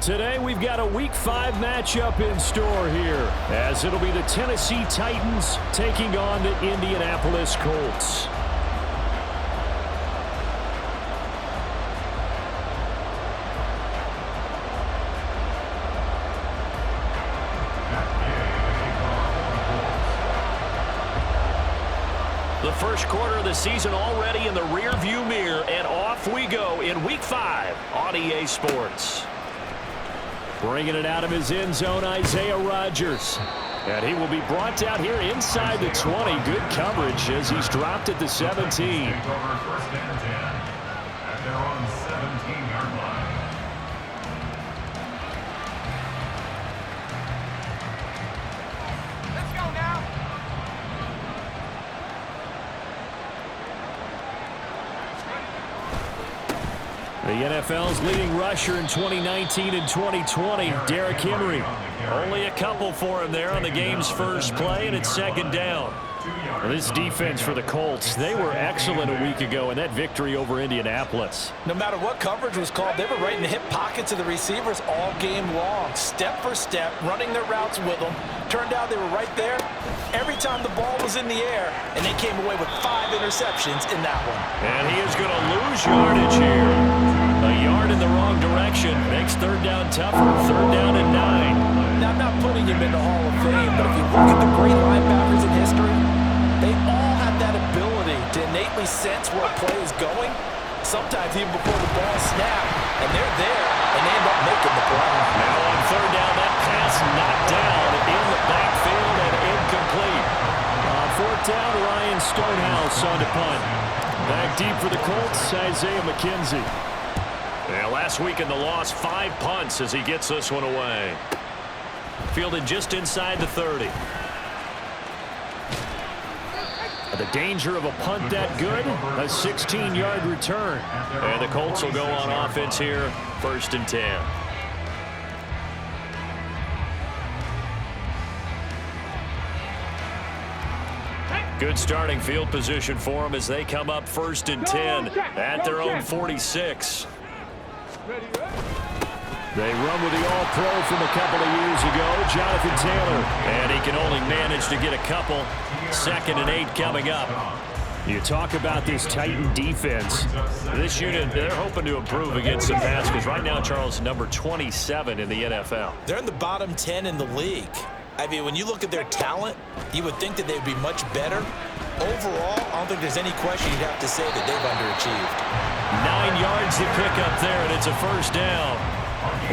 Today we've got a Week 5 matchup in store here, as it'll be the Tennessee Titans taking on the Indianapolis Colts. The first quarter of the season already in the rear-view mirror, and off we go in Week 5 on EA Sports. Bringing it out of his end zone, Isaiah Rodgers. And he will be brought down here inside the 20. Good coverage as he's dropped at the 17. First and 10 at their own 17-yard line. Let's go now. The NFL's leading rusher in 2019 and 2020, Derrick Henry. Only a couple for him there on the game's first play, and it's second down. This defense for the Colts, they were excellent a week ago in that victory over Indianapolis. No matter what coverage was called, they were right in the hip pockets of the receivers all game long, step for step, running their routes with them. Turned out they were right there every time the ball was in the air, and they came away with 5 interceptions in that one. And he is going to lose yardage here. A yard in the wrong direction makes third down tougher. Third down and 9. Now, I'm not putting him in the Hall of Fame, but if you look at the great linebackers in history, they all have that ability to innately sense where a play is going, sometimes even before the ball snaps, and they're there, and they end up making the play. Now on third down, that pass knocked down in the backfield and incomplete. On fourth down, Ryan Stonehouse on to punt. Back deep for the Colts, Isaiah McKenzie. Yeah, last week in the loss, 5 punts as he gets this one away. Fielded just inside the 30. The danger of a punt that good, a 16-yard return. And the Colts will go on offense here, first and 10. Good starting field position for them as they come up first and 10 at their own 46. They run with the All-Pro from a couple of years ago, Jonathan Taylor. And he can only manage to get a couple. Second and 8 coming up. You talk about this Titan defense. This unit, they're hoping to improve against the pass because right now, Charles, number 27 in the NFL. They're in the bottom 10 in the league. I mean, when you look at their talent, you would think that they'd be much better. Overall, I don't think there's any question you'd have to say that they've underachieved. 9 yards to pick up there, and it's a first down.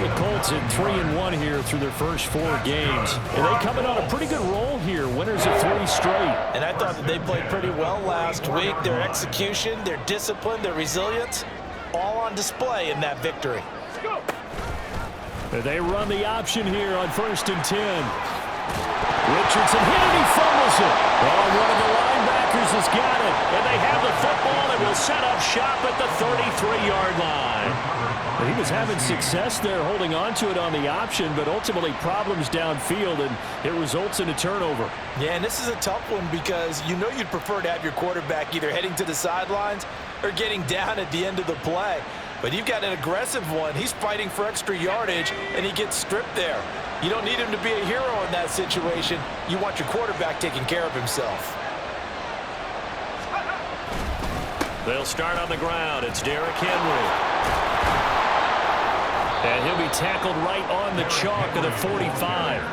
The Colts at 3-1 here through their first 4 games. And they coming on a pretty good roll here, winners of 3 straight. And I thought that they played pretty well last week. Their execution, their discipline, their resilience, all on display in that victory. They run the option here on first and 10. Richardson hit and he fumbles it. Well, one of the linebackers has got it. And they have the football and will set up shop at the 33-yard line. He was having success there holding on to it on the option, but ultimately problems downfield, and it results in a turnover. Yeah, and this is a tough one because you know you'd prefer to have your quarterback either heading to the sidelines or getting down at the end of the play. But you've got an aggressive one. He's fighting for extra yardage, and he gets stripped there. You don't need him to be a hero in that situation. You want your quarterback taking care of himself. They'll start on the ground. It's Derrick Henry. And he'll be tackled right on the chalk of the 45.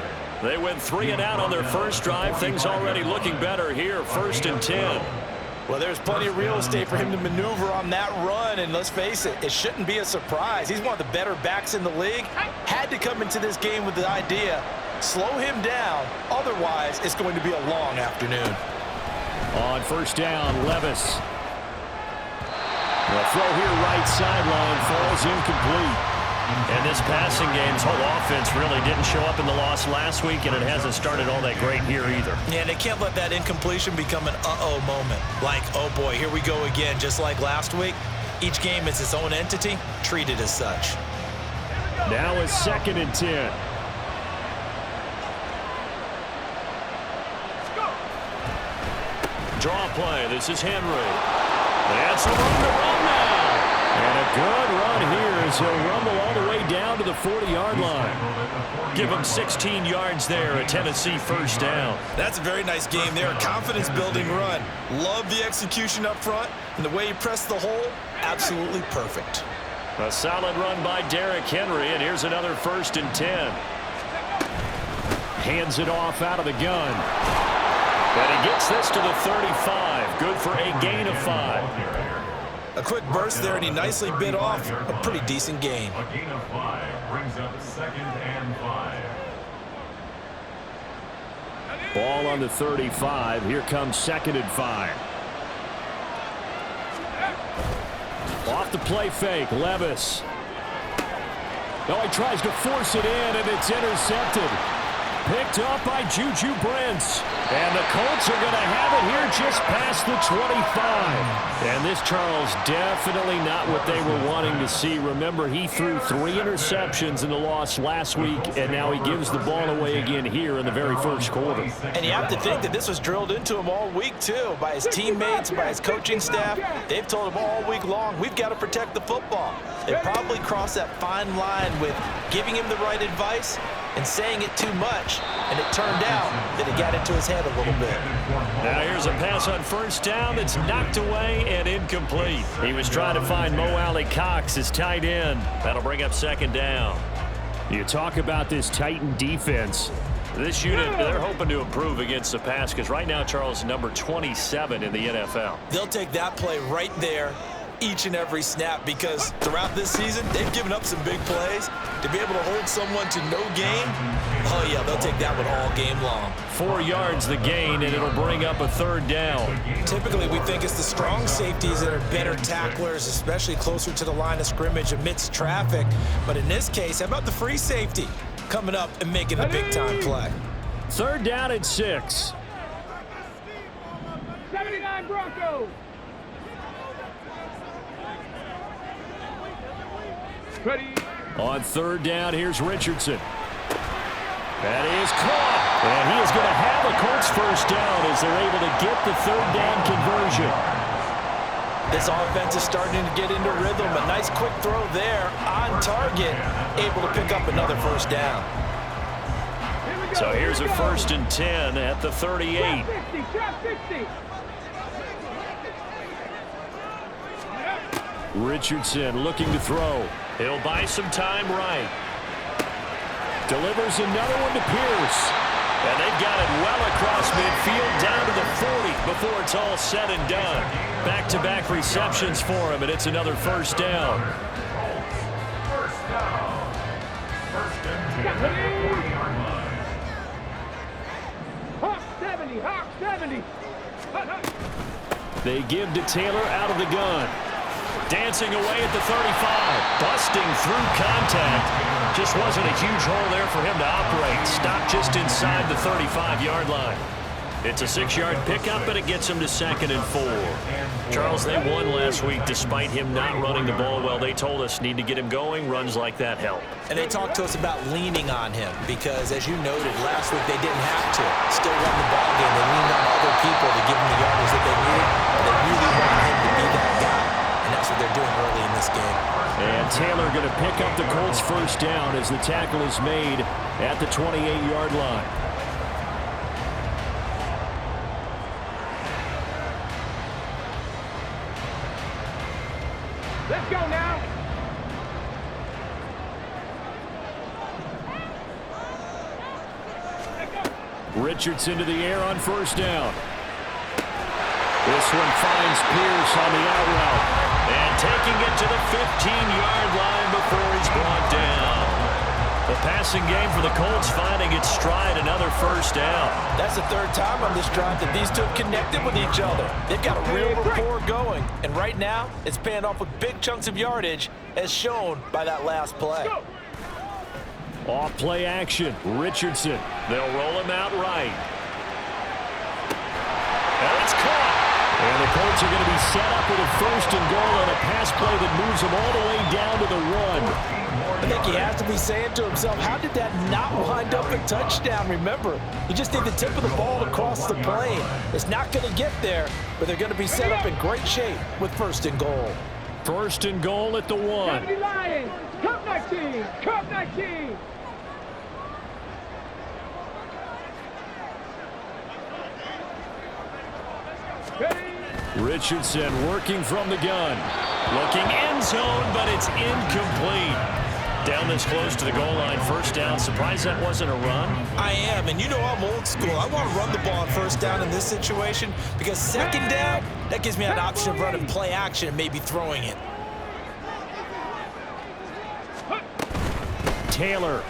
They went 3 and out on their first drive. Things already looking better here, first and 10. Well, there's plenty of real estate for him to maneuver on that run, and let's face it, it shouldn't be a surprise. He's one of the better backs in the league. Had to come into this game with the idea, slow him down, otherwise it's going to be a long afternoon. On first down, Levis. The throw here right sideline falls incomplete. And this passing game's whole offense really didn't show up in the loss last week, and it hasn't started all that great here either. Yeah, they can't let that incompletion become an uh-oh moment. Like, oh boy, here we go again, just like last week. Each game is its own entity, treated as such. Now it's second and 10. Draw play. This is Henry. That's a run to run now. And And a good run here as he'll rumble all the way down to the 40-yard line. Give him 16 yards there, a Tennessee first down. That's a very nice game there, a confidence-building run. Love the execution up front, and the way he pressed the hole, absolutely perfect. A solid run by Derrick Henry, and here's another 1st and 10. Hands it off out of the gun. And he gets this to the 35. Good for a gain of 5. A quick burst there, and he nicely bit off a pretty decent gain. A gain of 5 brings up 2nd and 5. Ball on the 35. Here comes 2nd and 5. Off the play fake, Levis. No, he tries to force it in, and it's intercepted. Picked up by Juju Brents. And the Colts are going to have it here just past the 25. And this, Charles, definitely not what they were wanting to see. Remember, he threw 3 interceptions in the loss last week, and now he gives the ball away again here in the very first quarter. And you have to think that this was drilled into him all week, too, by his teammates, by his coaching staff. They've told him all week long, we've got to protect the football. They probably crossed that fine line with giving him the right advice and saying it too much, and it turned out that it got into his head a little bit. Now here's a pass on 1st down that's knocked away and incomplete. He was trying to find Mo Alley-Cox, his tight end. That'll bring up 2nd down. You talk about this Titan defense. This unit, they're hoping to improve against the pass because right now, Charles, number 27 in the NFL. They'll take that play right there each and every snap because throughout this season, they've given up some big plays. To be able to hold someone to no gain, oh yeah, they'll take that one all game long. 4 yards the gain, and it'll bring up a 3rd down. Typically, we think it's the strong safeties that are better tacklers, especially closer to the line of scrimmage amidst traffic. But in this case, how about the free safety coming up and making a big-time play? 3rd down and 6. 79 Broncos. Ready. On 3rd down, here's Richardson. That is caught. And he is going to have a Colts first down as they're able to get the 3rd down conversion. This offense is starting to get into rhythm. A nice quick throw there on target, able to pick up another 1st down. So here's a 1st and 10 at the 38. Richardson looking to throw. He'll buy some time right. Delivers another one to Pierce. And they've got it well across midfield down to the 40 before it's all said and done. Back-to-back receptions for him, and it's another 1st down. First down. 1st and 10 at the 40-yard line. Hawk 70, Hawk 70. They give to Taylor out of the gun. Dancing away at the 35. Busting through contact. Just wasn't a huge hole there for him to operate. Stopped just inside the 35-yard line. It's a 6-yard pickup, and it gets him to 2nd and 4. Charles, they won last week despite him not running the ball well. They told us need to get him going. Runs like that help. And they talked to us about leaning on him because, as you noted, last week they didn't have to. Still won the ball game. They leaned on other people to give them the yardage that they needed. But they really want him to be that guy. And that's what they're doing early in this game. And Taylor going to pick up the Colts first down as the tackle is made at the 28-yard line. Let's go now. Richardson to the air on 1st down. This one finds Pierce on the out route. And taking it to the 15-yard line before he's brought down. The passing game for the Colts finding its stride, another 1st down. That's the 3rd time on this drive that these two have connected with each other. They've got a real rapport going. And right now, it's paying off with big chunks of yardage, as shown by that last play. Off play action. Richardson. They'll roll him out right. And it's caught. And the Colts are going to be set up with a 1st and goal on a pass play that moves them all the way down to the 1. I think he has to be saying to himself, how did that not wind up a touchdown? Remember, he just need the tip of the ball across the plane. It's not going to get there, but they're going to be set up in great shape with 1st and goal. First and goal at the 1. 70 Lions. Cup 19. Cup 19. Richardson working from the gun. Looking end zone, but it's incomplete. Down this close to the goal line, first down. Surprised that wasn't a run? I am, and you know I'm old school. I want to run the ball on first down in this situation because second down, that gives me an option of running play action and maybe throwing it. Taylor.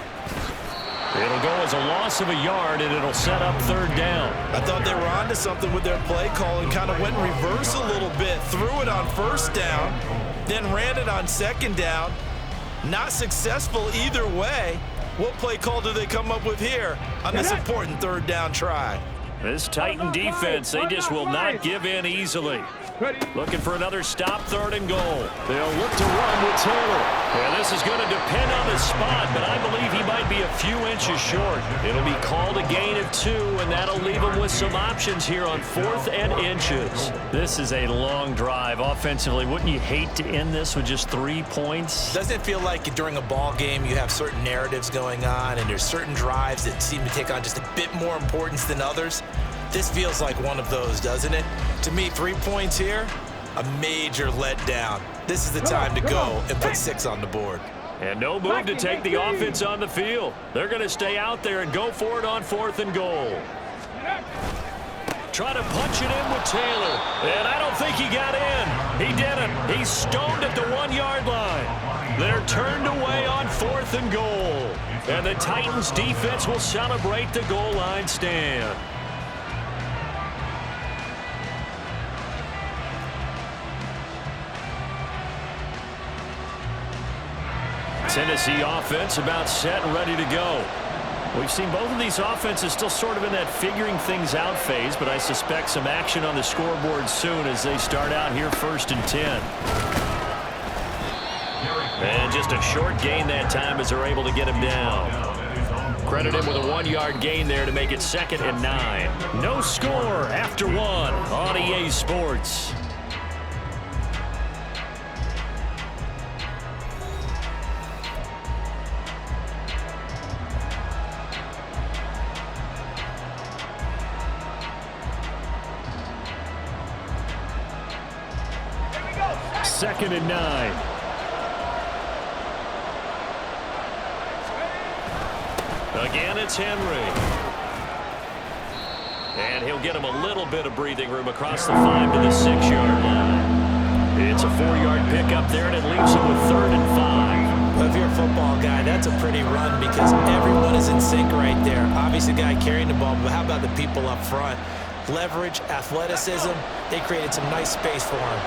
It'll go as a loss of a yard, and it'll set up third down. I thought they were onto something with their play call and kind of went in reverse a little bit. Threw it on first down, then ran it on second down. Not successful either way. What play call do they come up with here on this important third down try? This Titan defense, they just will not give in easily. Looking for another stop, third and goal. They'll look to run with Taylor. Yeah, this is going to depend on the spot, but I believe he might be a few inches short. It'll be called a gain of 2, and that'll leave him with some options here on 4th and inches. This is a long drive offensively. Wouldn't you hate to end this with just 3 points? Doesn't it feel like during a ball game you have certain narratives going on and there's certain drives that seem to take on just a bit more importance than others? This feels like one of those, doesn't it? To me, 3 points here, a major letdown. This is the time to go and put 6 on the board. And no move to take the offense on the field. They're going to stay out there and go for it on 4th and goal. Try to punch it in with Taylor. And I don't think he got in. He didn't. He's stoned at the 1-yard line. They're turned away on 4th and goal. And the Titans defense will celebrate the goal line stand. Tennessee offense about set and ready to go. We've seen both of these offenses still sort of in that figuring things out phase, but I suspect some action on the scoreboard soon as they start out here 1st and 10. And just a short gain that time as they're able to get him down. Credit him with a 1-yard gain there to make it 2nd and 9. No score after 1 on EA Sports. Second and 9. Again, it's Henry. And he'll get him a little bit of breathing room across the 5 to the 6-yard line. It's a 4-yard pickup there, and it leaves him with 3rd and 5. Well, if you're a football guy, that's a pretty run because everyone is in sync right there. Obviously, the guy carrying the ball, but how about the people up front? Leverage, athleticism, they created some nice space for him.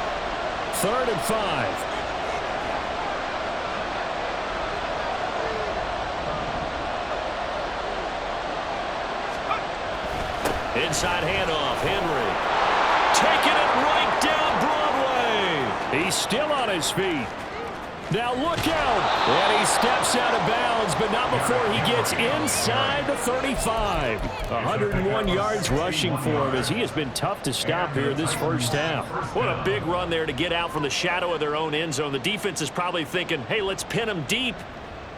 3rd and 5. Inside handoff, Henry. Taking it right down Broadway. He's still on his feet. Now look out. And he steps out of bounds, but not before he gets inside the 35. 101 yards rushing for him as he has been tough to stop here this first half. What a big run there to get out from the shadow of their own end zone. The defense is probably thinking, hey, let's pin him deep.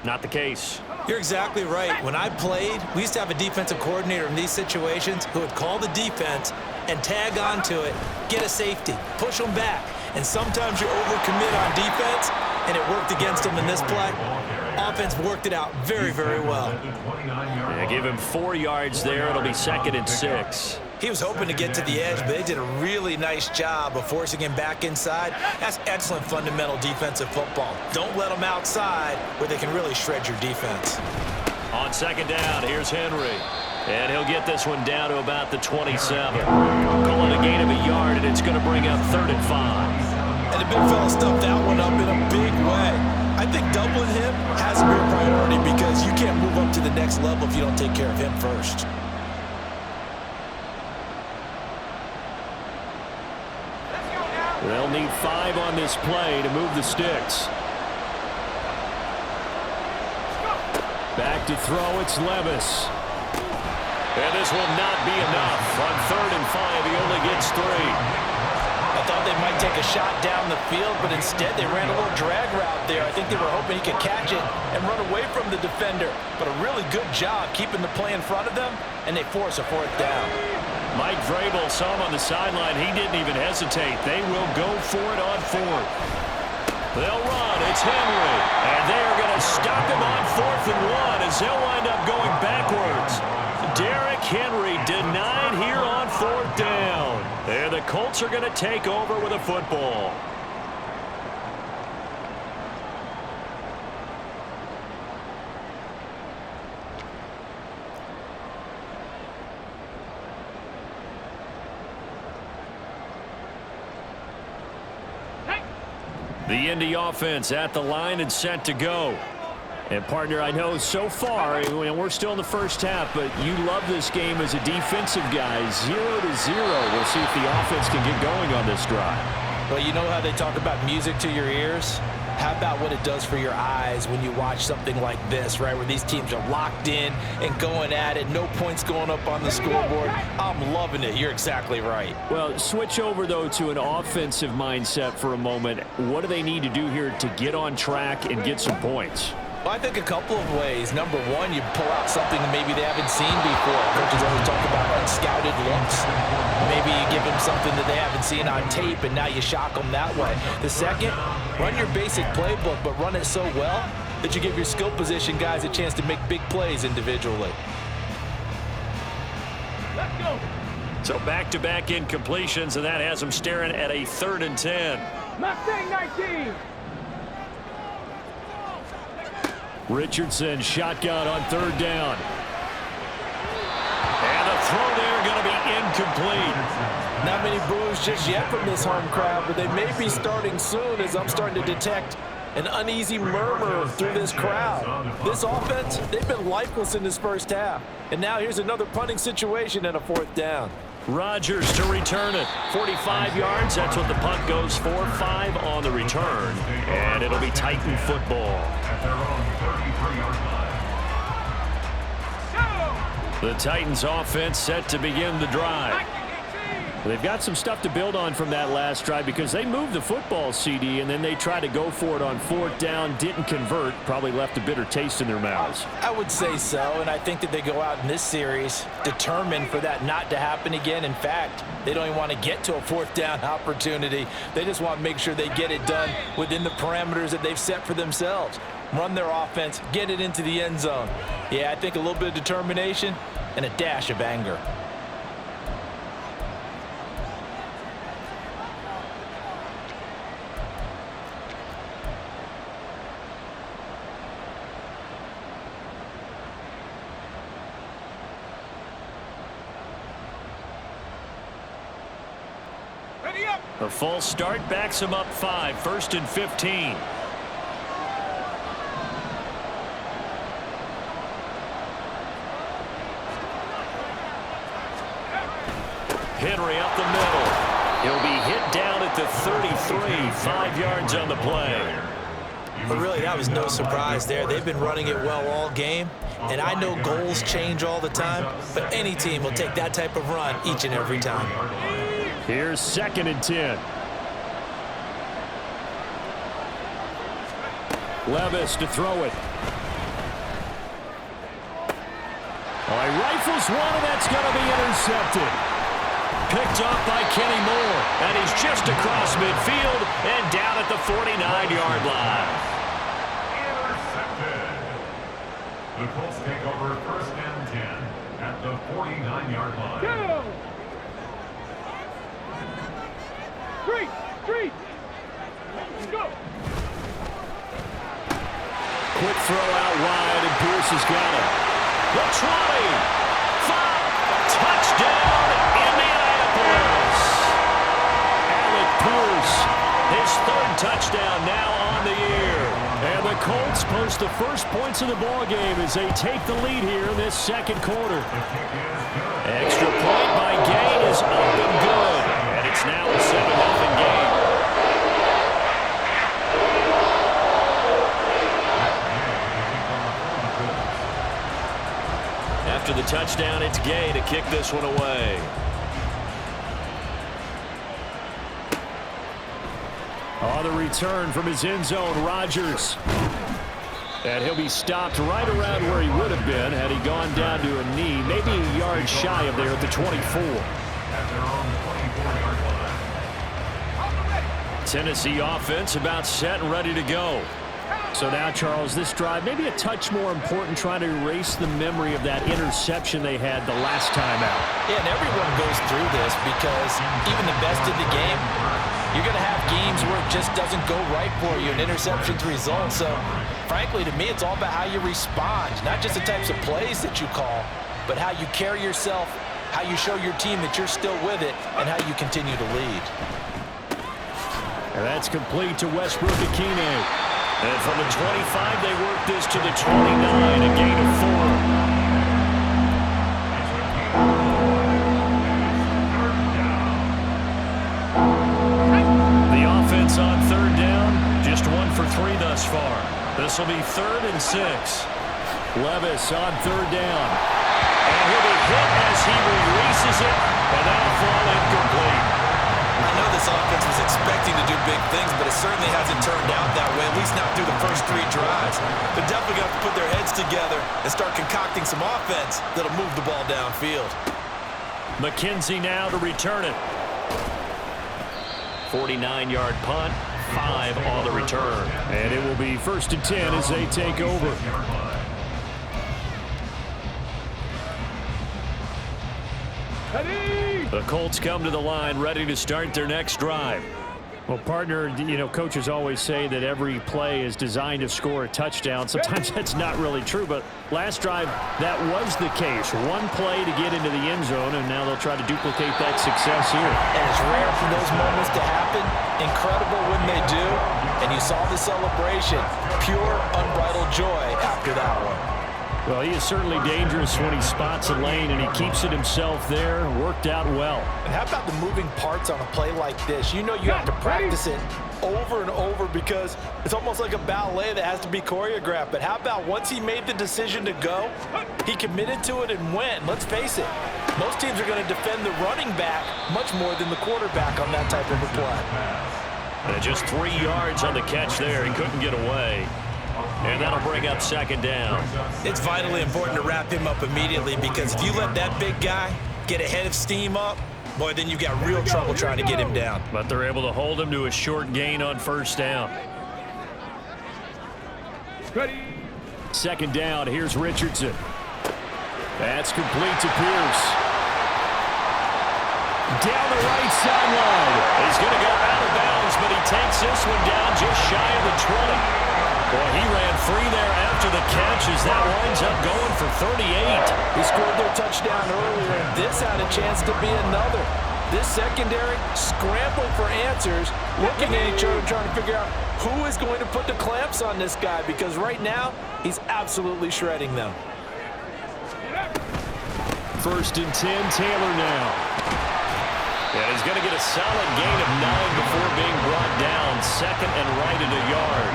Not the case. You're exactly right. When I played, we used to have a defensive coordinator in these situations who would call the defense and tag onto it, get a safety, push them back. And sometimes you overcommit on defense, and it worked against them in this play. Offense worked it out very, very well. Yeah, give him 4 yards there. It'll be 2nd and 6. He was hoping to get to the edge, but they did a really nice job of forcing him back inside. That's excellent fundamental defensive football. Don't let them outside where they can really shred your defense. On 2nd down, here's Henry. And he'll get this one down to about the 27. Calling a gain of a yard, and it's going to bring up 3rd and 5. And the big fella stuffed that one up in a big way. I think doubling him has to be a priority because you can't move up to the next level if you don't take care of him first. They'll need 5 on this play to move the sticks. Back to throw, it's Levis. And this will not be enough. On 3rd and 5, he only gets 3. I thought they might take a shot down the field, but instead they ran a little drag route there. I think they were hoping he could catch it and run away from the defender. But a really good job keeping the play in front of them, and they force a 4th down. Mike Vrabel saw him on the sideline. He didn't even hesitate. They will go for it on 4th. They'll run. It's Henry. And they are going to stop him on 4th and 1 as they'll wind up going backwards. Derrick Henry denied here on 4th down. And the Colts are going to take over with a football. The Indy offense at the line and set to go. And, partner, I know so far, we're still in the first half, but you love this game as a defensive guy. 0-0. We'll see if the offense can get going on this drive. Well, you know how they talk about music to your ears? How about what it does for your eyes when you watch something like this, right, where these teams are locked in and going at it, no points going up on the scoreboard? I'm loving it. You're exactly right. Well, switch over, though, to an offensive mindset for a moment. What do they need to do here to get on track and get some points? Well, I think a couple of ways. Number one, you pull out something that maybe they haven't seen before. Coaches always talk about unscouted looks. Maybe you give them something that they haven't seen on tape, and now you shock them that way. The second, run your basic playbook, but run it so well that you give your skill position guys a chance to make big plays individually. Let's go. So back-to-back incompletions, and that has them staring at a 3rd and 10. Mustang 19. Richardson shotgun on 3rd down. And the throw there going to be incomplete. Not many boos just yet from this home crowd, but they may be starting soon as I'm starting to detect an uneasy murmur through this crowd. This offense, they've been lifeless in this first half. And now here's another punting situation and a 4th down. Rodgers to return it. 45 yards. That's what the punt goes for. 5 on the return. And it'll be Titan football. At their own 33-yard line. Go. The Titans offense set to begin the drive. They've got some stuff to build on from that last drive because they moved the football, CD, and then they tried to go for it on 4th down, didn't convert, probably left a bitter taste in their mouths. I would say so, and I think that they go out in this series determined for that not to happen again. In fact, they don't even want to get to a 4th down opportunity. They just want to make sure they get it done within the parameters that they've set for themselves. Run their offense, get it into the end zone. Yeah, I think a little bit of determination and a dash of anger. A false start backs him up 5. 1st and 15. Henry up the middle. He'll be hit down at the 33. 5 yards on the play. But really, that was no surprise there. They've been running it well all game. And I know goals change all the time, but any team will take that type of run each and every time. Here's 2nd and 10. Levis to throw it. Oh, he rifles one, and that's going to be intercepted. Picked up by Kenny Moore. And he's just across midfield and down at the 49-yard line. Intercepted. The Colts take over 1st and 10 at the 49-yard line. Go. Street. Go. Quick throw out wide, and Pierce has got it. The 20. 5. Touchdown, Indianapolis. Alec Pierce, his 3rd touchdown now on the year. And the Colts post the first points of the ballgame as they take the lead here in this 2nd quarter. Extra point by Gay is up and good. And it's now a 7-0 game. After the touchdown, it's Gay to kick this one away. On the return from his end zone, Rodgers. And he'll be stopped right around where he would have been had he gone down to a knee, maybe a yard shy of there at the 24. At their own 24-yard line. Tennessee offense about set and ready to go. So now, Charles, this drive maybe a touch more important, trying to erase the memory of that interception they had the last time out. Yeah, and everyone goes through this because even the best in the game, you're going to have games where it just doesn't go right for you and interceptions result. So, frankly, to me, it's all about how you respond, not just the types of plays that you call, but how you carry yourself, how you show your team that you're still with it, and how you continue to lead. And that's complete to Westbrook-Ikhine. And from the 25, they work this to the 29, a gain of 4. The offense on third down, just 1 for 3 thus far. This will be 3rd and 6. Levis on third down. And he'll be hit as he releases it, and that'll fall incomplete. I know this offense was expecting to do big things, but it certainly hasn't turned out that way, at least not through the first 3 drives. They're definitely going to have to put their heads together and start concocting some offense that'll move the ball downfield. McKenzie now to return it. 49-yard punt, 5 on the return. And it will be 1st and 10 as they take over. The Colts come to the line ready to start their next drive. Well, partner, coaches always say that every play is designed to score a touchdown. Sometimes that's not really true, but last drive, that was the case. One play to get into the end zone, and now they'll try to duplicate that success here. And it's rare for those moments to happen. Incredible when they do. And you saw the celebration. Pure, unbridled joy after that one. Well, he is certainly dangerous when he spots a lane, and he keeps it himself there. Worked out well. And how about the moving parts on a play like this? You know you have to practice it over and over because it's almost like a ballet that has to be choreographed. But how about once he made the decision to go, he committed to it and went. Let's face it, most teams are going to defend the running back much more than the quarterback on that type of a play. And just 3 yards on the catch there. He couldn't get away. And that'll bring up 2nd down. It's vitally important to wrap him up immediately because if you let that big guy get a head of steam up, boy, then you've got real trouble trying to get him down. But they're able to hold him to a short gain on 1st down. Ready. 2nd down, here's Richardson. That's complete to Pierce. Down the right sideline. He's going to go out of bounds, but he takes this one down just shy of the 20. Boy, he ran free there after the catch as that winds up going for 38. He scored their touchdown earlier, and this had a chance to be another. This secondary scrambling for answers, looking at each other, trying to figure out who is going to put the clamps on this guy, because right now, he's absolutely shredding them. 1st and 10, Taylor now. And he's going to get a solid gain of 9 before being brought down. 2nd and right at a yard.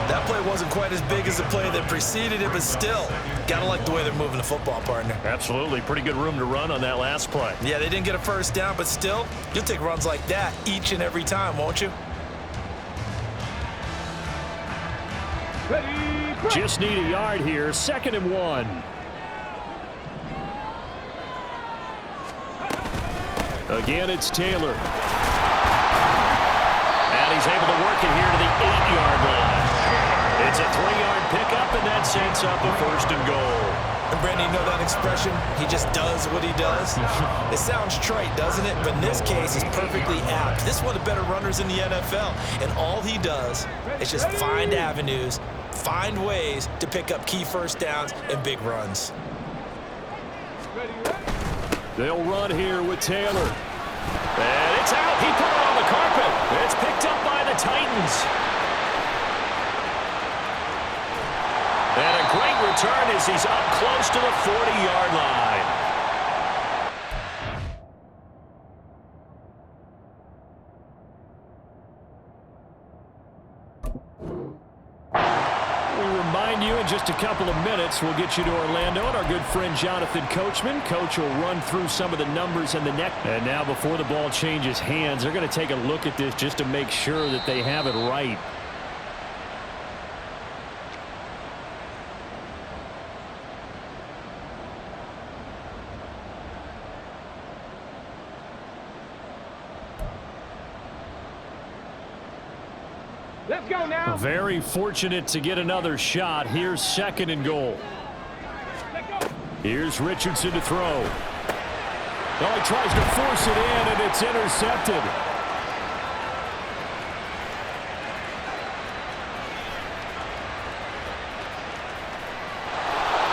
That play wasn't quite as big as the play that preceded it, but still, got to like the way they're moving the football, partner. Absolutely. Pretty good room to run on that last play. Yeah, they didn't get a 1st down, but still, you'll take runs like that each and every time, won't you? Ready. Just need a yard here. 2nd and 1. Again, it's Taylor. And he's able to work it here to the 8-yard line. It's a 3-yard pickup, and that sets up a 1st and goal. And Brandon, you know that expression? He just does what he does. It sounds trite, doesn't it? But in this case, it's perfectly apt. This is one of the better runners in the NFL. And all he does is just find avenues, find ways to pick up key 1st downs and big runs. They'll run here with Taylor. And it's out. He put it on the carpet. It's picked up by the Titans. And a great return as he's up close to the 40-yard line. We remind you in just just a couple of minutes, we'll get you to Orlando and our good friend Jonathan Coachman. Coach will run through some of the numbers and the neck. And now before the ball changes hands, they're going to take a look at this just to make sure that they have it right. Let's go now. Very fortunate to get another shot. Here's 2nd and goal. Here's Richardson to throw. Oh, he tries to force it in, and it's intercepted.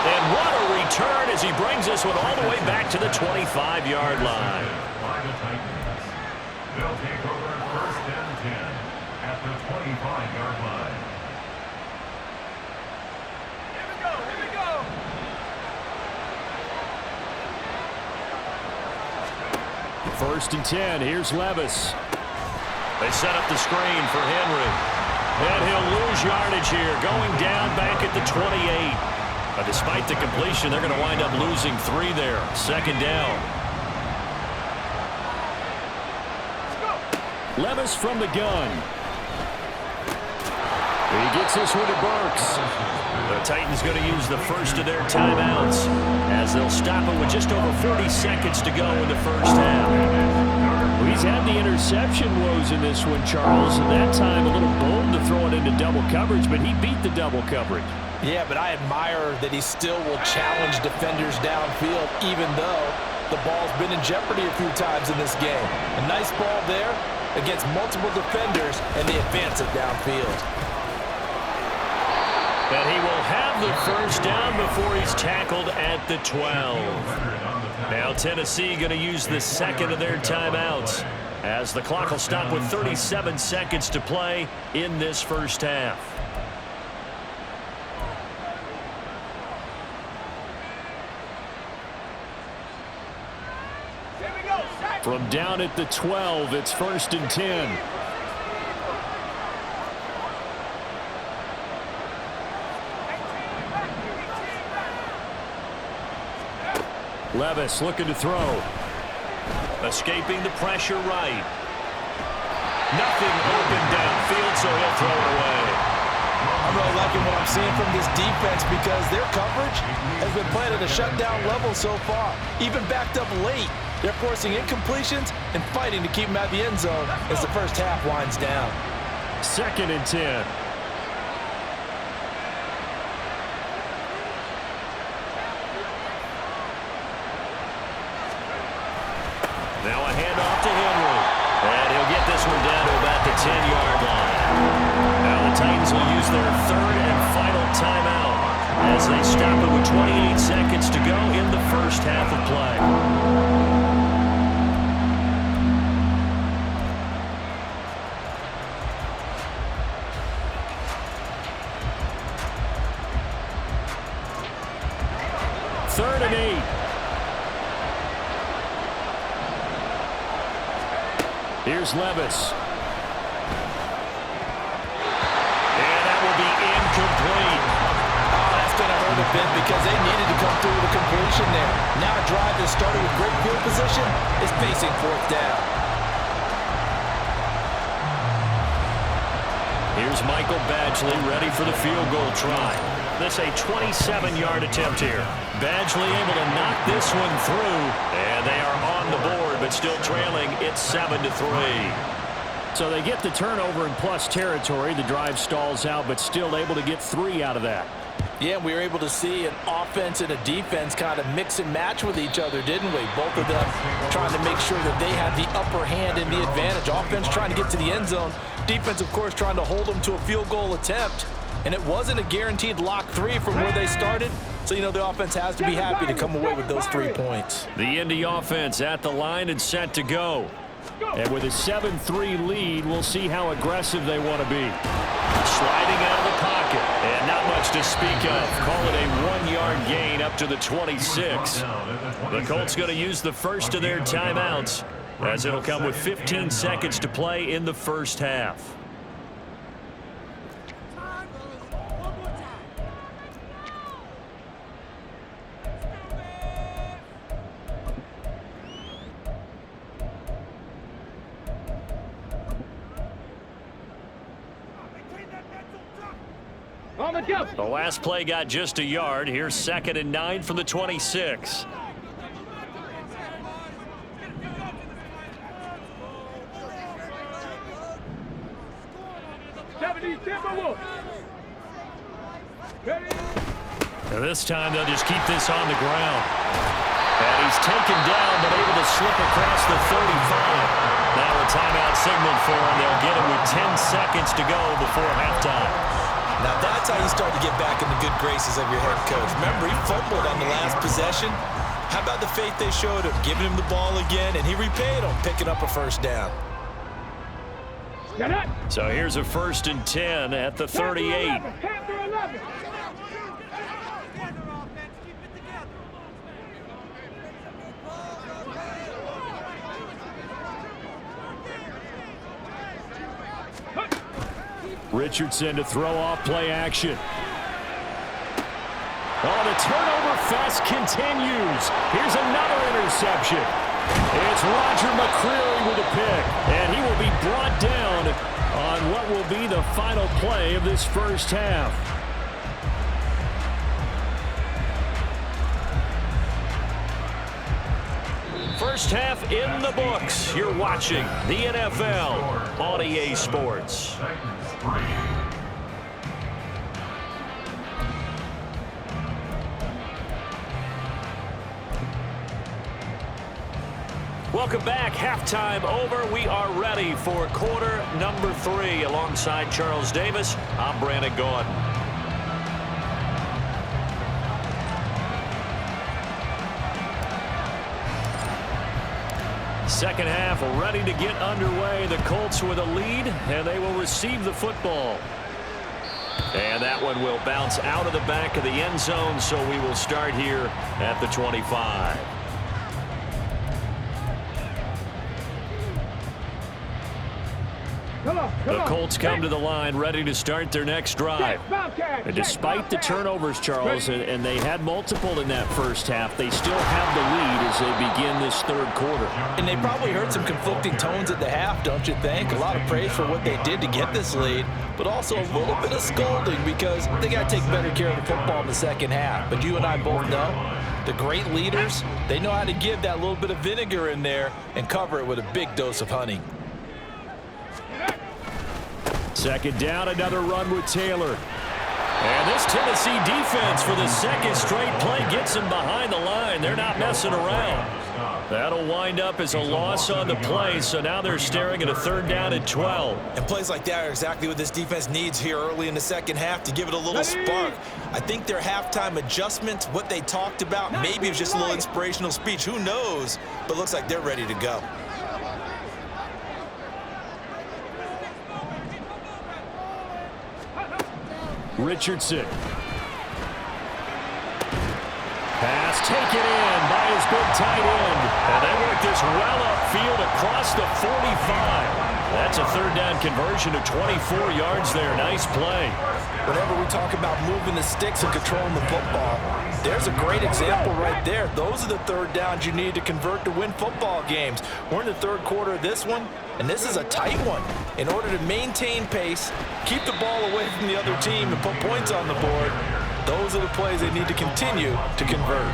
And what a return as he brings this one all the way back to the 25-yard line. By the Titans. They'll take over at 1st and 10 at the 25-yard line. Here we go. Here we go. First and 10. Here's Levis. They set up the screen for Henry. And he'll lose yardage here, going down back at the 28. But despite the completion, they're going to wind up losing 3 there. 2nd down. Levis from the gun. He gets this one to Burks. The Titans going to use the first of their timeouts as they'll stop it with just over 40 seconds to go in the first half. Well, he's had the interception woes in this one, Charles, and that time a little bold to throw it into double coverage, but he beat the double coverage. Yeah, but I admire that he still will challenge defenders downfield, even though the ball's been in jeopardy a few times in this game. A nice ball there against multiple defenders, and they advance it downfield. And he will have the first down before he's tackled at the 12. Now Tennessee going to use the second of their timeouts as the clock will stop with 37 seconds to play in this first half. From down at the 12, it's 1st and 10. Levis looking to throw. Escaping the pressure right. Nothing open downfield, so he'll throw it away. I'm really liking what I'm seeing from this defense because their coverage has been played at a shutdown level so far. Even backed up late, they're forcing incompletions and fighting to keep them out of the end zone as the first half winds down. 2nd and 10. Now a handoff to Henry. And he'll get this one down to about the 10-yard line. Now the Titans will use their 3rd and final timeout as they stop it with 28 seconds to go in the first half of play. Third and 8. Here's Levis. And that will be incomplete. Oh, that's going to hurt a bit because they needed to come through with a completion there. Now a drive that started with great field position is facing 4th down. Here's Michael Badgley ready for the field goal try. This a 27-yard attempt here. Badgley able to knock this one through, and they are on the board, but still trailing. It's 7-3. So they get the turnover in plus territory. The drive stalls out, but still able to get 3 out of that. Yeah, we were able to see an offense and a defense kind of mix and match with each other, didn't we? Both of them trying to make sure that they had the upper hand and the advantage. Offense trying to get to the end zone. Defense, of course, trying to hold them to a field goal attempt. And it wasn't a guaranteed lock 3 from where they started. So, you know, the offense has to be happy to come away with those 3 points. The Indy offense at the line and set to go. And with a 7-3 lead, we'll see how aggressive they want to be. Sliding out of the pocket. And not much to speak of. Call it a 1-yard gain up to the 26. The Colts going to use the first of their timeouts as it'll come with 15 seconds to play in the first half. let's go. The last play got just a yard. Here's 2nd and 9 from the 26. Now this time they'll just keep this on the ground. And he's taken down but able to slip across the 35. Now a timeout signal for him. They'll get him with 10 seconds to go before halftime. Now that's how you start to get back in the good graces of your head coach. Remember, he fumbled on the last possession. How about the faith they showed him, giving him the ball again, and he repaid him, picking up a first down. So here's a 1st and 10 at the 38. Richardson to throw off play action. Oh, the turnover fest continues. Here's another interception. It's Roger McCreary with a pick, and he will be brought down on what will be the final play of this first half. First half in the books. You're watching the NFL on EA Sports. Welcome back. Halftime over. We are ready for quarter number 3. Alongside Charles Davis, I'm Brandon Gordon. Second half ready to get underway. The Colts with a lead, and they will receive the football. And that one will bounce out of the back of the end zone, so we will start here at the 25. The Colts come to the line ready to start their next drive. And despite the turnovers, Charles, and they had multiple in that first half, they still have the lead as they begin this third quarter. And they probably heard some conflicting tones at the half, don't you think? A lot of praise for what they did to get this lead, but also a little bit of scolding because they got to take better care of the football in the second half. But you and I both know the great leaders, they know how to give that little bit of vinegar in there and cover it with a big dose of honey. Second down, another run with Taylor. And this Tennessee defense for the second straight play gets him behind the line. They're not messing around. That'll wind up as a loss on the play, so now they're staring at a 3rd down and 12. And plays like that are exactly what this defense needs here early in the second half to give it a little spark. I think their halftime adjustment, what they talked about, maybe it was just a little inspirational speech. Who knows? But looks like they're ready to go. Richardson. Pass taken in by his big tight end. And they work this well upfield across the 45. That's a 3rd down conversion of 24 yards there. Nice play. Whenever we talk about moving the sticks and controlling the football, there's a great example right there. Those are the 3rd downs you need to convert to win football games. We're in the 3rd quarter of this one, and this is a tight one. In order to maintain pace, keep the ball away from the other team, and put points on the board, those are the plays they need to continue to convert.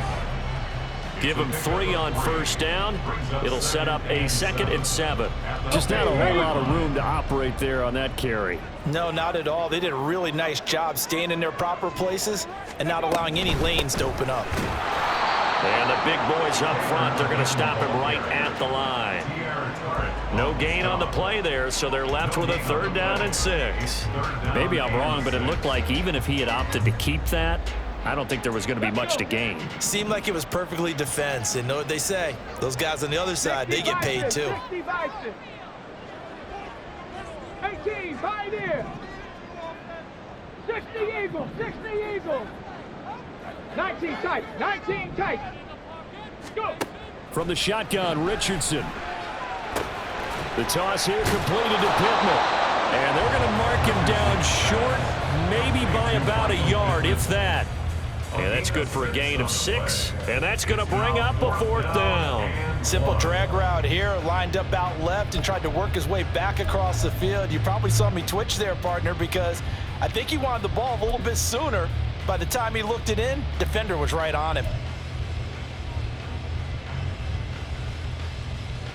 Give them 3 on 1st down. It'll set up a 2nd and 7. Just not a whole lot of room to operate there on that carry. No, not at all. They did a really nice job staying in their proper places and not allowing any lanes to open up. And the big boys up front, they're going to stop him right at the line. No gain on the play there, so they're left with a 3rd down and 6. Maybe I'm wrong, but it looked like even if he had opted to keep that, I don't think there was going to be much to gain. Seemed like it was perfectly defense, and know what they say. Those guys on the other side, they get paid too. 18, pioneer. 60 Eagles, 60 Eagles. 19 tight, 19 tight. Go. From the shotgun, Richardson. The toss here completed to Pittman. And they're going to mark him down short, maybe by about a yard, if that. And that's good for a gain of 6. And that's going to bring up a 4th down. Simple drag route here, lined up out left and tried to work his way back across the field. You probably saw me twitch there, partner, because I think he wanted the ball a little bit sooner. By the time he looked it in, defender was right on him.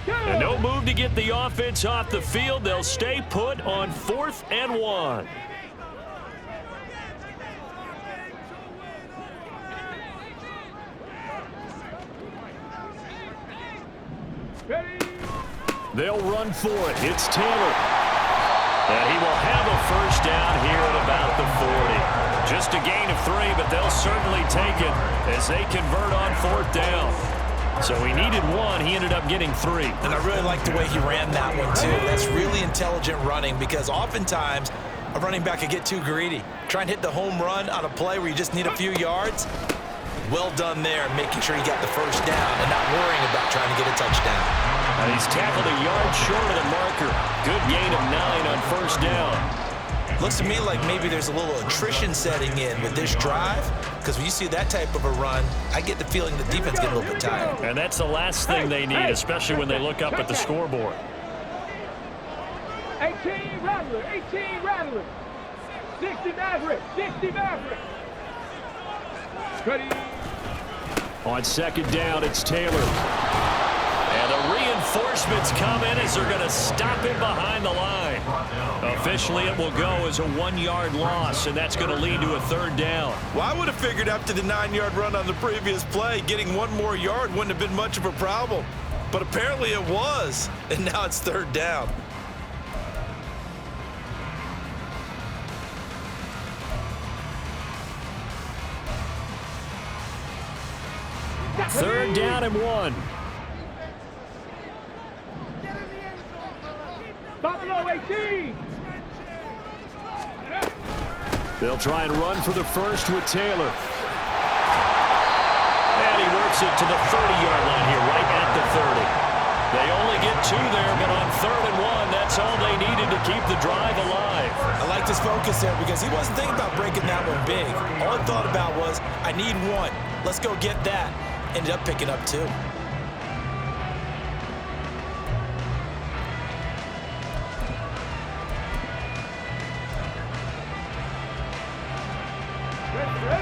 And no move to get the offense off the field. They'll stay put on 4th and 1. They'll run for it. It's Taylor. And he will have a 1st down here at about the 40. Just a gain of 3, but they'll certainly take it as they convert on 4th down. So he needed 1. He ended up getting 3. And I really like the way he ran that one, too. That's really intelligent running because oftentimes a running back could get too greedy. Try and hit the home run on a play where you just need a few yards. Well done there, making sure he got the 1st down and not worrying about trying to get a touchdown. He's tackled a yard short of the marker. Good gain of 9 on 1st down. Looks to me like maybe there's a little attrition setting in with this drive, because when you see that type of a run, I get the feeling the defense getting a little bit tired. And that's the last thing they need, especially when they look up at the scoreboard. 18 Rattler, 18 Rattler. 60 Maverick, 60 Maverick. Ready. On 2nd down, it's Taylor. And the reinforcements come in as they're going to stop him behind the line. Officially, it will go as a 1-yard loss, and that's going to lead to a 3rd down. Well, I would have figured after the 9-yard run on the previous play, getting 1 more yard wouldn't have been much of a problem. But apparently it was, and now it's 3rd down. Third down and 1. Buffalo 18. They'll try and run for the 1st with Taylor. And he works it to the 30-yard line here, right at the 30. They only get 2 there, but on 3rd and 1, that's all they needed to keep the drive alive. I liked his focus there because he wasn't thinking about breaking that one big. All he thought about was, I need 1. Let's go get that. Ended up picking up 2.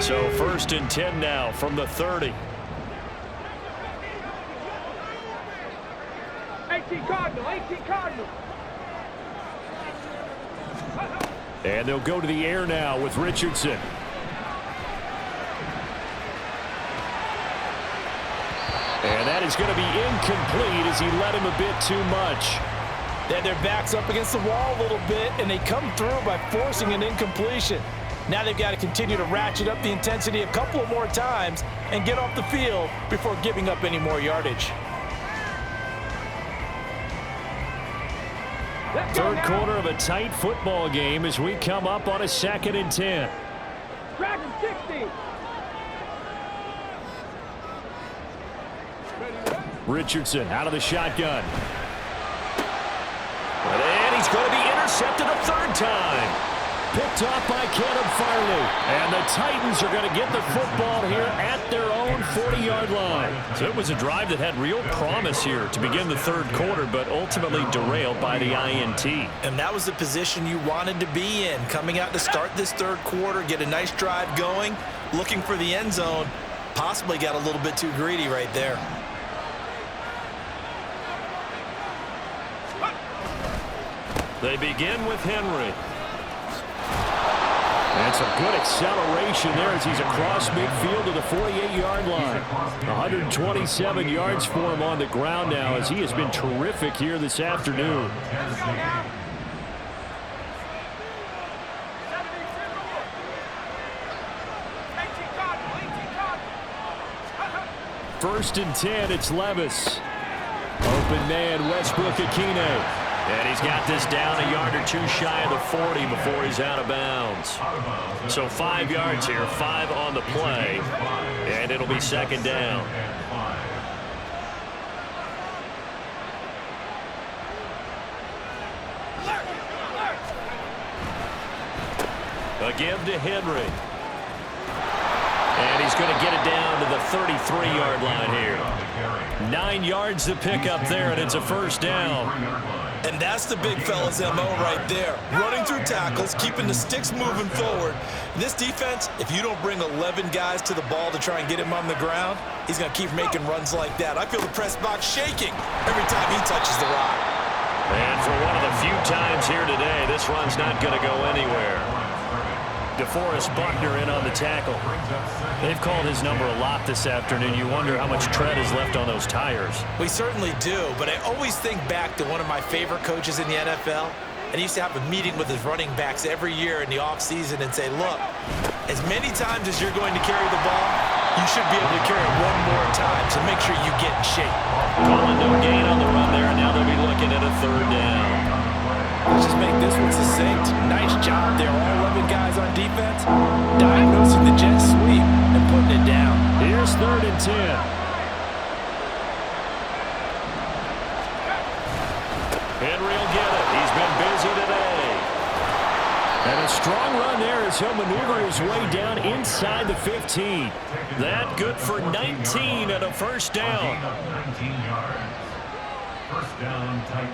So 1st and 10 now from the 30. 18 Cardinal, 18 Cardinal. And they'll go to the air now with Richardson. And that is going to be incomplete as he led him a bit too much. They had their backs up against the wall a little bit, and they come through by forcing an incompletion. Now they've got to continue to ratchet up the intensity a couple of more times and get off the field before giving up any more yardage. 3rd quarter of a tight football game as we come up on a 2nd and 10. Dragon 60. Richardson out of the shotgun. And he's going to be intercepted a 3rd time. Picked off by Caleb Farley. And the Titans are going to get the football here at their own 40-yard line. So it was a drive that had real promise here to begin the 3rd quarter, but ultimately derailed by the INT. And that was the position you wanted to be in, coming out to start this 3rd quarter, get a nice drive going, looking for the end zone. Possibly got a little bit too greedy right there. They begin with Henry. And some good acceleration there as he's across midfield to the 48-yard line. 127 yards for him on the ground now as he has been terrific here this afternoon. First and 10, it's Levis. Open man, Westbrook-Akine. And he's got this down a yard or 2 shy of the 40 before he's out of bounds. So 5 yards here, 5 on the play, and it'll be 2nd down. A give to Henry. And he's going to get it down to the 33-yard line here. 9 yards to pick up there, and it's a first down. And that's the big fella's MO right there. Running through tackles, keeping the sticks moving forward. This defense, if you don't bring 11 guys to the ball to try and get him on the ground, he's going to keep making runs like that. I feel the press box shaking every time he touches the rock. And for one of the few times here today, this run's not going to go anywhere. DeForest Buckner in on the tackle. They've called his number a lot this afternoon. You wonder how much tread is left on those tires. We certainly do, but I always think back to one of my favorite coaches in the NFL, and he used to have a meeting with his running backs every year in the offseason and say, look, as many times as you're going to carry the ball, you should be able to carry it one more time, so make sure you get in shape. Calling no gain on the run there, and now they'll be looking at a third down. Let's just make this one succinct. Nice job there, all 11 guys on defense, diagnosing the jet sweep and putting it down. Here's 3rd and 10. Henry will get it. He's been busy today. And a strong run there as he'll maneuver his way down inside the 15. That good for 19 and a first down. 19 yards. First down, Titans.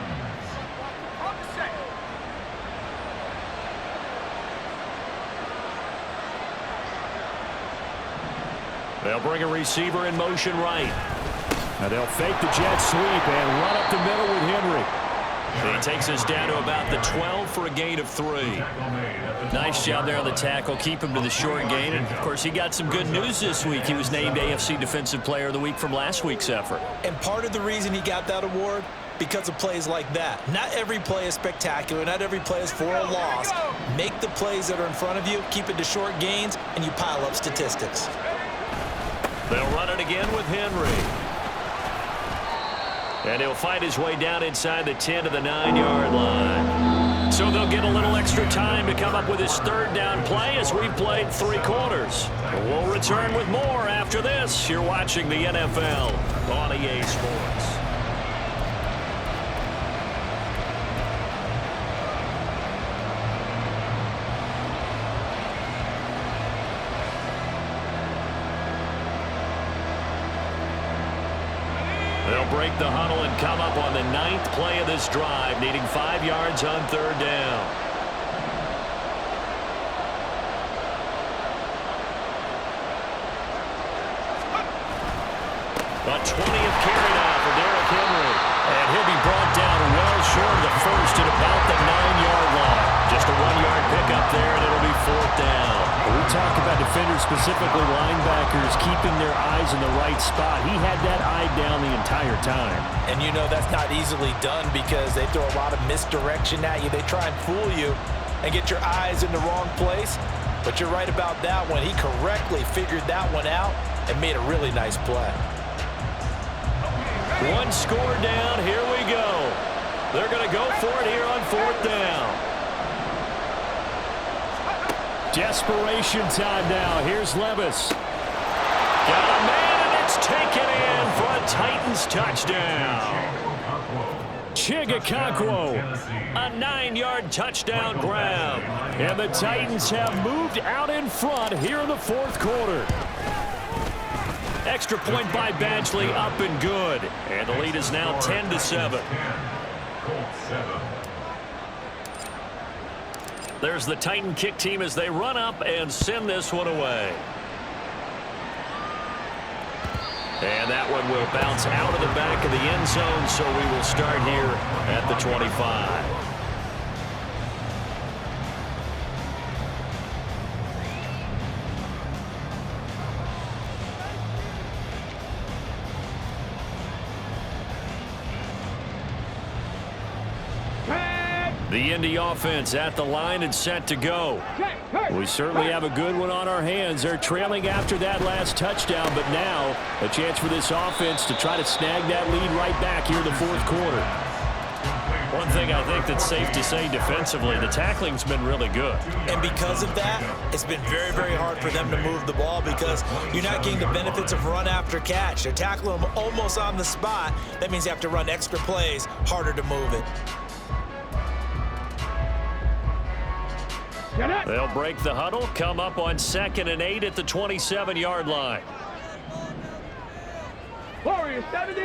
They'll bring a receiver in motion right. Now they'll fake the jet sweep and run up the middle with Henry. He takes us down to about the 12 for a gain of 3. Nice job there on the tackle. Keep him to the short gain. And, of course, he got some good news this week. He was named AFC Defensive Player of the Week from last week's effort. And part of the reason he got that award, because of plays like that. Not every play is spectacular. Not every play is for a loss. Make the plays that are in front of you, keep it to short gains, and you pile up statistics. They'll run it again with Henry. And he'll fight his way down inside the 10 to the 9-yard line. So they'll get a little extra time to come up with his third down play as we've played 3 quarters. We'll return with more after this. You're watching the NFL on EA Sports. They'll break the huddle and come up on the 9th play of this drive, needing 5 yards on third down. A 20th carry now for Derrick Henry. And he'll be brought down well short of the first at about the 9-yard line. Just a 1-yard pickup there, and it'll be 4th down. We talk about defenders, specifically linebackers, keeping their eyes in the right spot. He had that eye down the entire time. And you know that's not easily done because they throw a lot of misdirection at you. They try and fool you and get your eyes in the wrong place. But you're right about that one. He correctly figured that one out and made a really nice play. 1 score down. Here we go. They're going to go for it here on 4th down. Desperation time now. Here's Levis. Got a man, and it's taken in for a Titans touchdown. Chigakonkwo, a 9-yard touchdown grab. And the Titans have moved out in front here in the 4th quarter. Extra point by Badgley, up and good. And the lead is now 10-7. There's the Titan kick team as they run up and send this one away. And that one will bounce out of the back of the end zone, so we will start here at the 25. The Indy offense at the line and set to go. We certainly have a good one on our hands. They're trailing after that last touchdown, but now a chance for this offense to try to snag that lead right back here in the 4th quarter. One thing I think that's safe to say defensively, the tackling's been really good. And because of that, it's been very, very hard for them to move the ball because you're not getting the benefits of run after catch. They're tackling them almost on the spot. That means you have to run extra plays, harder to move it. They'll break the huddle, come up on 2nd and 8 at the 27-yard line. Warriors 70.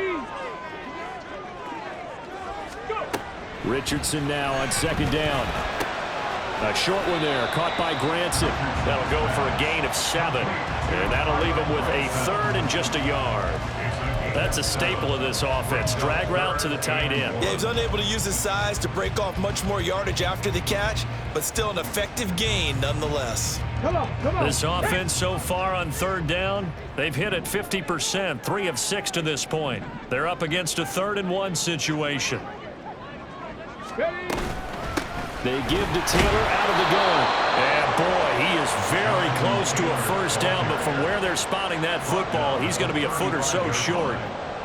Go. Richardson now on 2nd down. A short one there, caught by Granson. That'll go for a gain of 7. And that'll leave him with a 3rd and just a yard. That's a staple of this offense. Drag route to the tight end. Yeah, he's unable to use his size to break off much more yardage after the catch, but still an effective gain nonetheless. Come on. This offense so far on 3rd down, they've hit it 50%, 3 of 6 to this point. They're up against a 3rd and 1 situation. Ready. They give to Taylor out of the gun. And boy, he is very close to a 1st down, but from where they're spotting that football, he's going to be a foot or so short.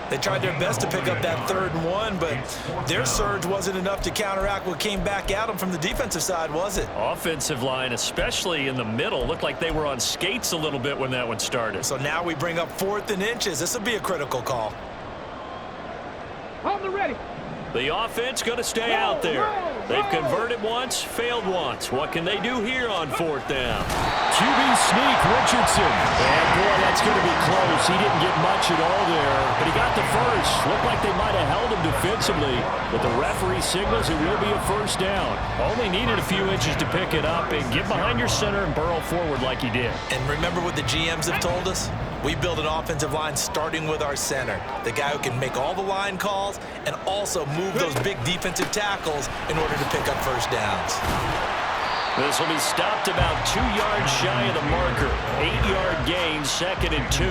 They tried their best to pick up that 3rd and 1, but their surge wasn't enough to counteract what came back at them from the defensive side, was it? Offensive line, especially in the middle, looked like they were on skates a little bit when that one started. So now we bring up 4th and inches. This will be a critical call. On the ready. The offense going to stay out there. They've converted once, failed once. What can they do here on 4th down? QB sneak, Richardson. And boy, that's going to be close. He didn't get much at all there, but he got the first. Looked like they might have held him defensively, but the referee signals it will be a 1st down. Only needed a few inches to pick it up and get behind your center and burrow forward like he did. And remember what the GMs have told us? We build an offensive line starting with our center, the guy who can make all the line calls and also move those big defensive tackles in order to pick up 1st downs. This will be stopped about 2 yards shy of the marker. 8-yard gain, 2nd and 2.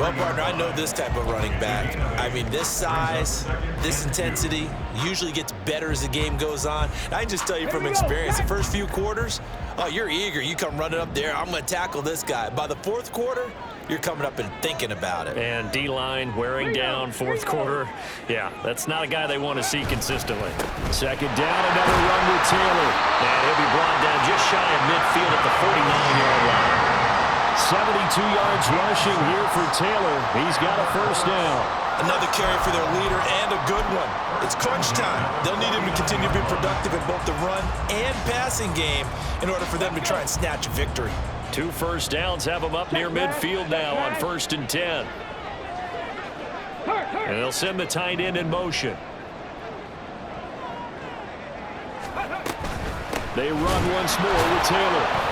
Well, partner, I know this type of running back. I mean, this size, this intensity usually gets better as the game goes on. And I can just tell you from experience, the first few quarters, oh, you're eager. You come running up there, I'm going to tackle this guy. By the 4th quarter, you're coming up and thinking about it. And D-line wearing down 4th quarter. Yeah, that's not a guy they want to see consistently. 2nd down, another run with Taylor. And he'll be brought down just shy of midfield at the 49-yard line. 72 yards rushing here for Taylor. He's got a 1st down. Another carry for their leader and a good one. It's crunch time. They'll need him to continue to be productive in both the run and passing game in order for them to try and snatch a victory. 2 1st downs have them up near midfield now on 1st and 10. And they'll send the tight end in motion. They run once more with Taylor.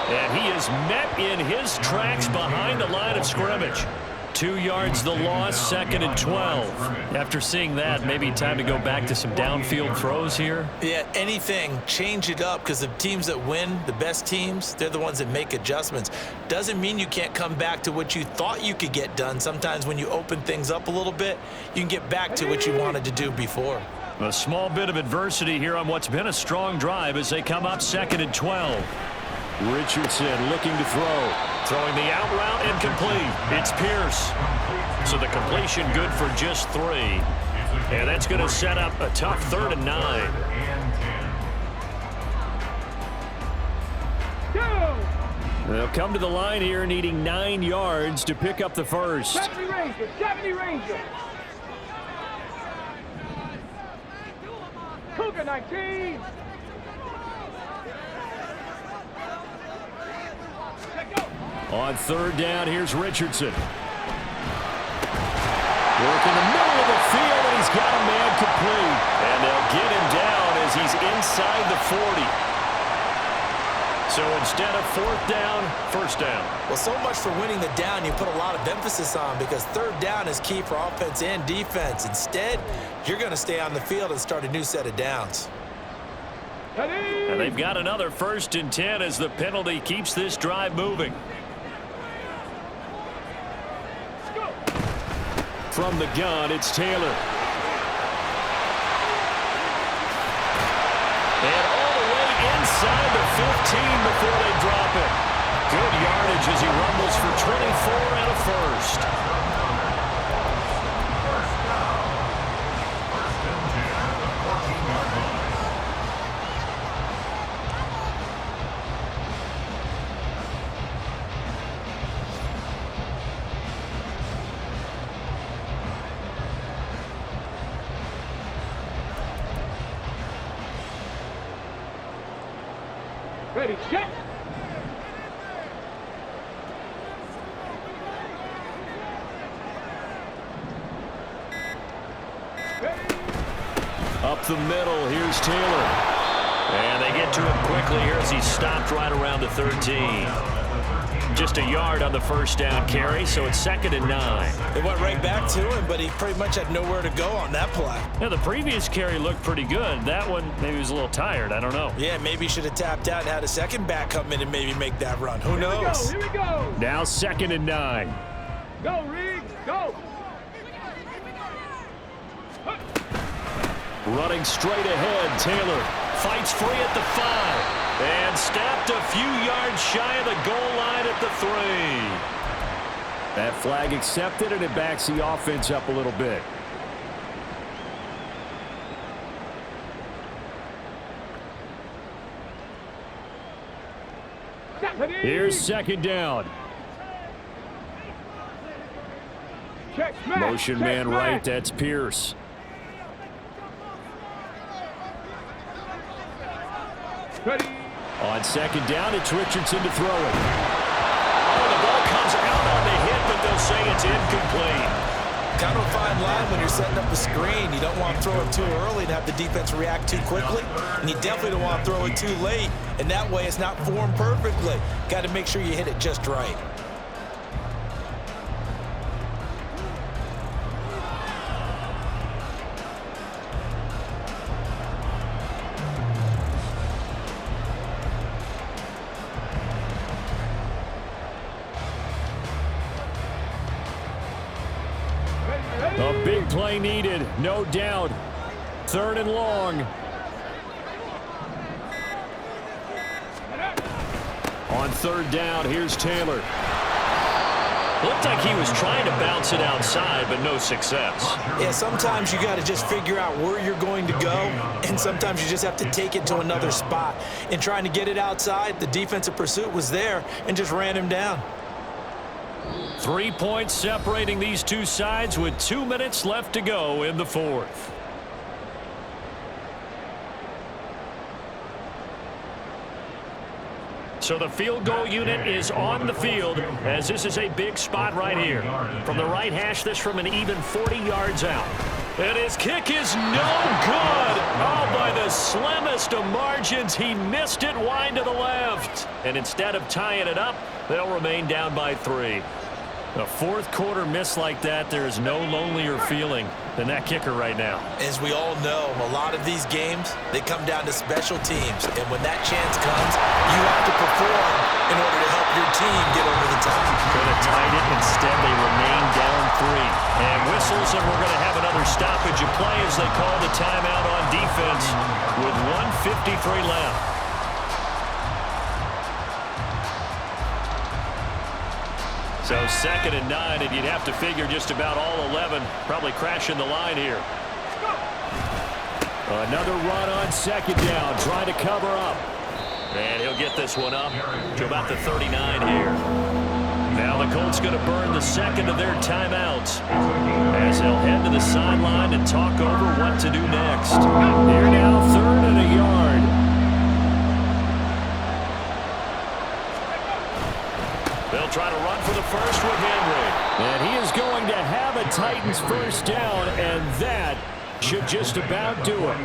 And he is met in his tracks behind the line of scrimmage. 2 yards the loss, 2nd and 12. After seeing that, maybe time to go back to some downfield throws here. Yeah, anything, change it up, because the teams that win, the best teams, they're the ones that make adjustments. Doesn't mean you can't come back to what you thought you could get done. Sometimes when you open things up a little bit, you can get back to what you wanted to do before. A small bit of adversity here on what's been a strong drive as they come up 2nd and 12. Richardson looking to throw. Throwing the out route incomplete. It's Pierce. So the completion good for just 3. And that's going to set up a tough 3rd and 9. They'll come to the line here needing 9 yards to pick up the first. 70 Ranger, 70 Ranger. Cougar 19. On 3rd down, here's Richardson. Work in the middle of the field, and he's got a man complete. And they'll get him down as he's inside the 40. So instead of 4th down, 1st down. Well, so much for winning the down you put a lot of emphasis on, because 3rd down is key for offense and defense. Instead, you're going to stay on the field and start a new set of downs. And they've got another 1st and 10 as the penalty keeps this drive moving. From the gun, it's Taylor. And all the way inside the 15 before they drop it. Good yardage as he rumbles for 24 and a 1st. Ready, check. Up the middle, here's Taylor. And they get to him quickly here as he stopped right around the 13. Just a yard on the first down carry, so it's 2nd and 9. They went right back to him, but he pretty much had nowhere to go on that play. Yeah, the previous carry looked pretty good. That one, maybe he was a little tired. I don't know. Yeah, maybe he should have tapped out and had a second back come in and maybe make that run. Who knows? Here we go. Now 2nd and 9. Go, Riggs, go. Running straight ahead, Taylor fights free at the 5. And stepped a few yards shy of the goal line at the 3. That flag accepted, and it backs the offense up a little bit. Here's 2nd down. Check, smash. Motion Check, man smash. right, that's Pierce. Ready. On 2nd down, it's Richardson to throw it. Oh, the ball comes out on the hit, but they'll say it's incomplete. Kind of a fine line when you're setting up a screen. You don't want to throw it too early and have the defense react too quickly. And you definitely don't want to throw it too late. And that way it's not formed perfectly. Got to make sure you hit it just right. A big play needed, no doubt. 3rd and long. On 3rd down, here's Taylor. Looked like he was trying to bounce it outside, but no success. Yeah, sometimes you got to just figure out where you're going to go, and sometimes you just have to take it to another spot. In trying to get it outside, the defensive pursuit was there and just ran him down. 3 points separating these two sides with 2 minutes left to go in the 4th. So the field goal unit is on the field, as this is a big spot right here. From the right hash, this from an even 40 yards out. And his kick is no good. Oh, by the slimmest of margins, he missed it wide to the left. And instead of tying it up, they'll remain down by 3. A 4th quarter miss like that, there is no lonelier feeling than that kicker right now. As we all know, a lot of these games, they come down to special teams. And when that chance comes, you have to perform in order to help your team get over the top. Could have tied it. Instead, they remain down 3. And whistles, and we're going to have another stoppage of play as they call the timeout on defense with 1:53 left. So 2nd and 9, and you'd have to figure just about all 11 probably crashing the line here. Another run on 2nd down, trying to cover up. And he'll get this one up to about the 39 here. Now the Colts going to burn the 2nd of their timeouts as they'll head to the sideline and talk over what to do next. Here now, 3rd and a yard. They'll try to run for the first with Henry. And he is going to have a Titans first down, and that should just about do it.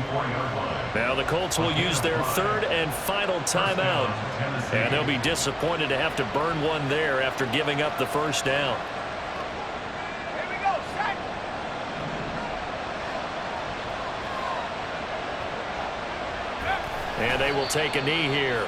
Now the Colts will use their 3rd and final timeout, and they'll be disappointed to have to burn one there after giving up the first down. Here we go, set. And they will take a knee here.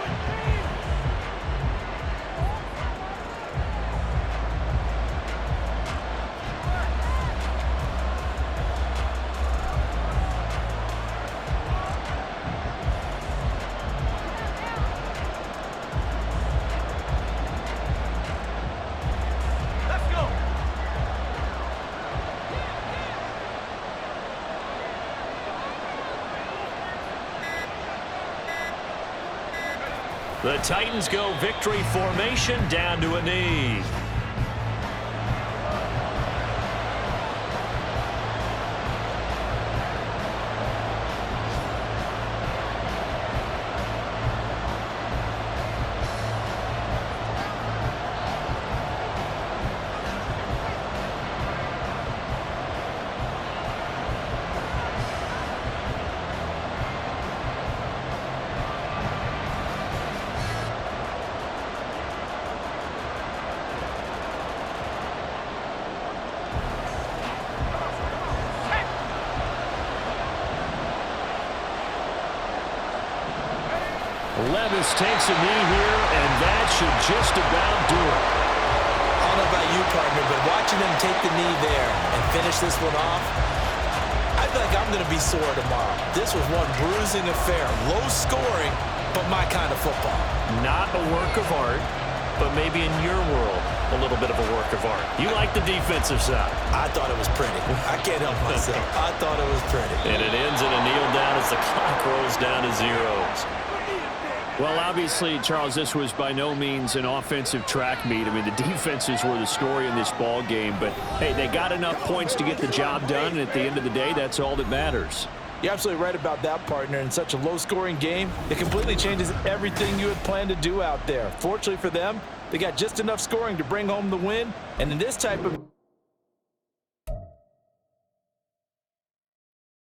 The Titans go victory formation down to a knee. Levis takes a knee here, and that should just about do it. I don't know about you, partner, but watching them take the knee there and finish this one off, I feel like I'm going to be sore tomorrow. This was one bruising affair. Low scoring, but my kind of football. Not a work of art, but maybe in your world, a little bit of a work of art. You like the defensive side. I thought it was pretty. I can't help myself. I thought it was pretty. And it ends in a kneel down as the clock rolls down to zeros. Well, obviously, Charles, this was by no means an offensive track meet. I mean, the defenses were the story in this ball game. But, hey, they got enough points to get the job done. And at the end of the day, that's all that matters. You're absolutely right about that, partner. In such a low-scoring game, it completely changes everything you had planned to do out there. Fortunately for them, they got just enough scoring to bring home the win. And in this type of